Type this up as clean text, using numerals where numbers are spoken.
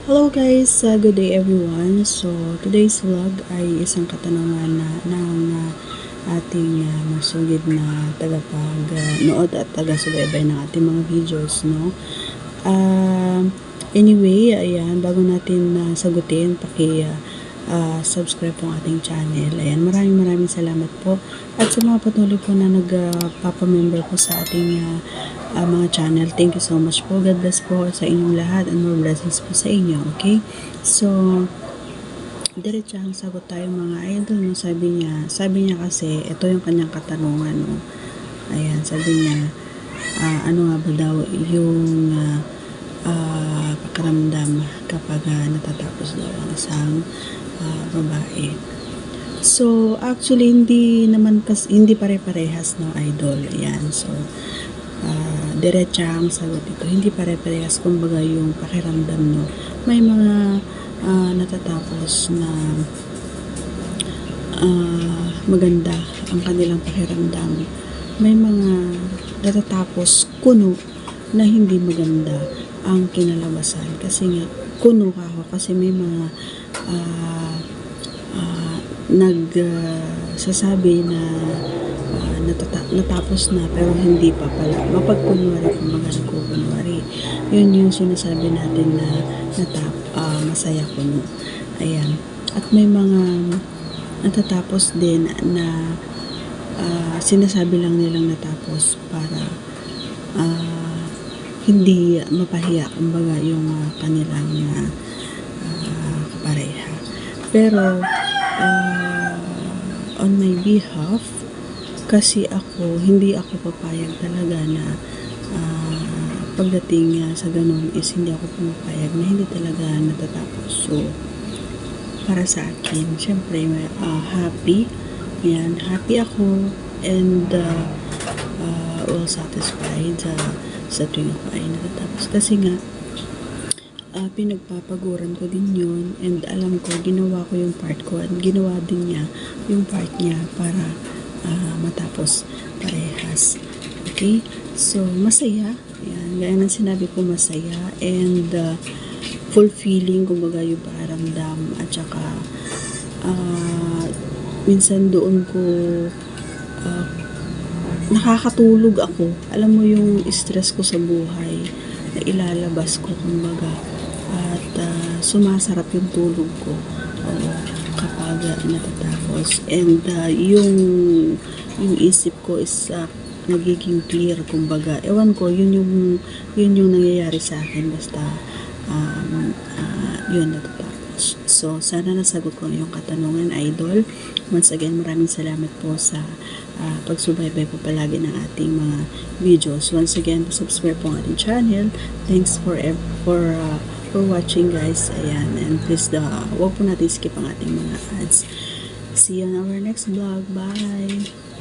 Hello guys, good day everyone. So, today's vlog ay isang katanungan ng ating masugid na tagapag-nood at taga-subaybay ng ating mga videos, no? Anyway, ayan, bago natin sagutin, subscribe po ang ating channel. Ayan, maraming salamat po. At sa mga patuloy po na nagpapamember po sa ating mga channel, thank you so much po. God bless po sa inyong lahat and more blessings po sa inyo, okay? So, diretsahang sagot tayo mga idol, no? Sabi niya kasi, ito yung kanyang katanungan, no? Ayan, sabi niya, ano nga ba daw yung pakiramdam kapag natatapos daw ang isang babae. So, actually, hindi pare-parehas, no, idol. Ayan, so, diretsahang sagot ito. Hindi pare-parehas, kumbaga, yung pakiramdam, no. May mga natatapos na maganda ang kanilang pakiramdam. May mga natatapos kuno na hindi maganda ang kinalabasan. Kasi nga, kuno ka ako kasi may mga nagsasabi na natapos na pero hindi pa pala. Mapagkunwari, kumbaga nagkukunwari. Yun yung sinasabi natin na masaya kuno. Ayan. At may mga natatapos din na sinasabi lang nilang natapos para hindi mapahiya, kumbaga, yung kanilang kapareha. Pero on my behalf, kasi hindi ako papayag talaga na pagdating sa ganun is hindi ako pumapayag na hindi talaga natatapos. So, para sa akin, syempre, happy. Yan, happy ako and all satisfied sa tuwing ako ay natatapos. Kasi nga, pinagpapaguran ko din yun and alam ko, ginawa ko yung part ko at ginawa din niya yung part niya para matapos parehas. Okay? So, masaya. Yan, gaya ng sinabi ko, masaya and fulfilling, kumbaga, yung paramdam at saka minsan doon ko nakakatulog ako. Alam mo yung stress ko sa buhay na ilalabas ko, kumbaga, at sumasarap yung tulog ko kapag natatapos. And yung isip ko is nagiging clear, kumbaga. Ewan ko, yun yung nangyayari sa akin basta yun natatapos. So, sana nasagot ko yung katanungan, idol. Once again, maraming salamat po sa pagsubaybay po palagi ng ating mga videos. Once again, subscribe po ang ating channel. Thanks for watching, guys. Ayan, and please, huwag po natin skip ang ating mga ads. See you on our next vlog. Bye!